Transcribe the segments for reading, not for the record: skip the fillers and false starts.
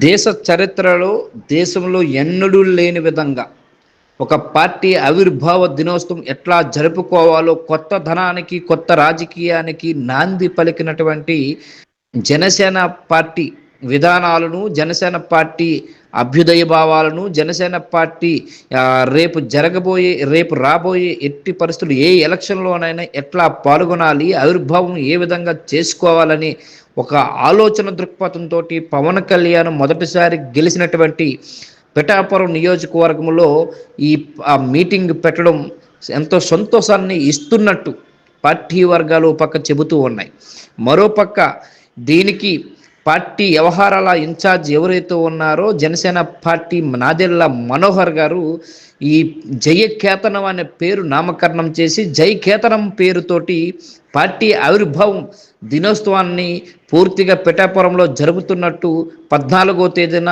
దేశ చరిత్రలో దేశంలో ఎన్నడూ లేని విధంగా ఒక పార్టీ ఆవిర్భావ దినోత్సవం ఎట్లా జరుపుకోవాలో కొత్త ధనానికి కొత్త రాజకీయానికి నాంది పలికినటువంటి జనసేన పార్టీ విధానాలను, జనసేన పార్టీ అభ్యుదయ భావాలను, జనసేన పార్టీ రేపు రాబోయే ఎట్టి పరిస్థితులు ఏ ఎలక్షన్లోనైనా ఎట్లా పాల్గొనాలి, ఆవిర్భావం ఏ విధంగా చేసుకోవాలని ఒక ఆలోచన దృక్పథంతో పవన్ కళ్యాణ్ మొదటిసారి గెలిచినటువంటి పిఠాపురం నియోజకవర్గంలో ఈ మీటింగ్ పెట్టడం ఎంతో సంతోషాన్ని ఇస్తున్నట్టు పార్టీ వర్గాలు పక్క చెబుతూ ఉన్నాయి. మరోపక్క దీనికి పార్టీ వ్యవహారాల ఇన్ఛార్జ్ ఎవరైతే ఉన్నారో జనసేన పార్టీ నాదెళ్ల మనోహర్ గారు ఈ జయకేతనం అనే పేరు నామకరణం చేసి జయకేతనం పేరుతోటి పార్టీ ఆవిర్భావం దినోత్సవాన్ని పూర్తిగా పిఠాపురంలో జరుగుతున్నట్టు 14వ తేదీన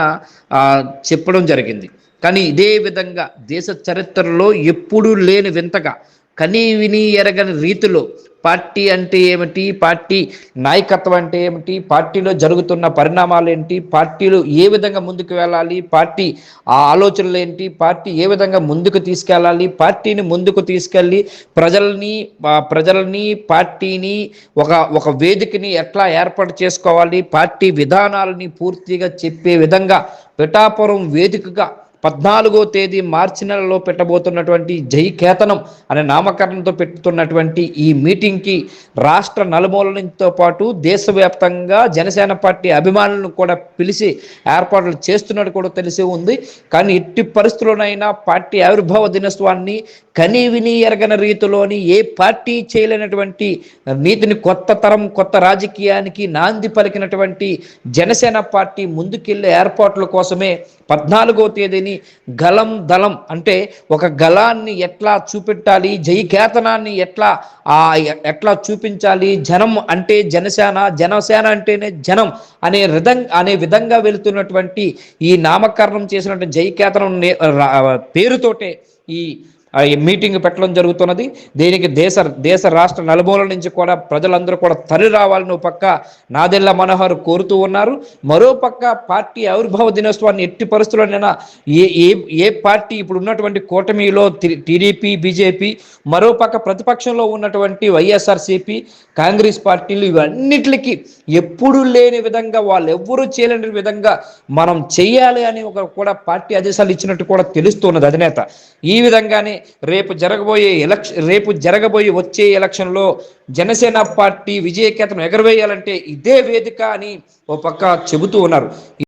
చెప్పడం జరిగింది. కానీ ఇదే విధంగా దేశ చరిత్రలో ఎప్పుడూ లేని వింతగా కనీ విని ఎరగని రీతిలో పార్టీ అంటే ఏమిటి, పార్టీ నాయకత్వం అంటే ఏమిటి, పార్టీలో జరుగుతున్న పరిణామాలు ఏంటి, పార్టీలు ఏ విధంగా ముందుకు వెళ్ళాలి, పార్టీ ఆ ఆలోచనలు ఏంటి, పార్టీ ఏ విధంగా ముందుకు తీసుకెళ్ళాలి, పార్టీని ముందుకు తీసుకెళ్ళి ప్రజల్ని పార్టీని ఒక వేదికని ఎట్లా ఏర్పాటు చేసుకోవాలి, పార్టీ విధానాలని పూర్తిగా చెప్పే విధంగా పిఠాపురం వేదికగా 14వ తేదీ మార్చి నెలలో పెట్టబోతున్నటువంటి జయకేతనం అనే నామకరణంతో పెట్టుతున్నటువంటి ఈ మీటింగ్కి రాష్ట్ర నలుమూలతో పాటు దేశవ్యాప్తంగా జనసేన పార్టీ అభిమానులను కూడా పిలిచి ఏర్పాట్లు చేస్తున్నట్టు కూడా తెలిసి ఉంది. కానీ ఎట్టి పరిస్థితుల్లోనైనా పార్టీ ఆవిర్భావ దినోత్సవాన్ని కనీ విని ఎరగని రీతిలోని ఏ పార్టీ చేయలేనటువంటి నీతిని కొత్త తరం కొత్త రాజకీయానికి నాంది పలికినటువంటి జనసేన పార్టీ ముందుకెళ్లే ఏర్పాట్ల కోసమే 14వ తేదీని గలం దళం అంటే ఒక గలాన్ని ఎట్లా చూపెట్టాలి, జయకేతనాన్ని ఎట్లా చూపించాలి, జనం అంటే జనసేన అంటేనే జనం అనే విధంగా వెళుతున్నటువంటి ఈ నామకరణం చేసినటువంటి జయకేతనం పేరుతోటే ఈ మీటింగ్ పెట్టడం జరుగుతున్నది. దీనికి దేశ రాష్ట్ర నలుమూలల నుంచి కూడా ప్రజలందరూ కూడా తరలి రావాలని పక్క నాదెళ్ల మనోహర్ కోరుతూ ఉన్నారు. మరోపక్క పార్టీ ఆవిర్భావ దినోత్సవాన్ని ఎట్టి పరిస్థితుల్లోనైనా ఏ పార్టీ ఇప్పుడు ఉన్నటువంటి కూటమిలో టీడీపీ, బీజేపీ, మరోపక్క ప్రతిపక్షంలో ఉన్నటువంటి వైఎస్ఆర్సీపీ, కాంగ్రెస్ పార్టీలు ఇవన్నిటికీ ఎప్పుడు లేని విధంగా వాళ్ళు ఎవ్వరూ చేయలేని విధంగా మనం చెయ్యాలి అని కూడా పార్టీ ఆదేశాలు ఇచ్చినట్టు కూడా తెలుస్తున్నది అధినేత. ఈ విధంగానే రేపు జరగబోయే వచ్చే ఎలక్షన్లో జనసేన పార్టీ విజయకేతనం ఎగరవేయాలంటే ఇదే వేదిక అని ఓ పక్క చెబుతూ ఉన్నారు.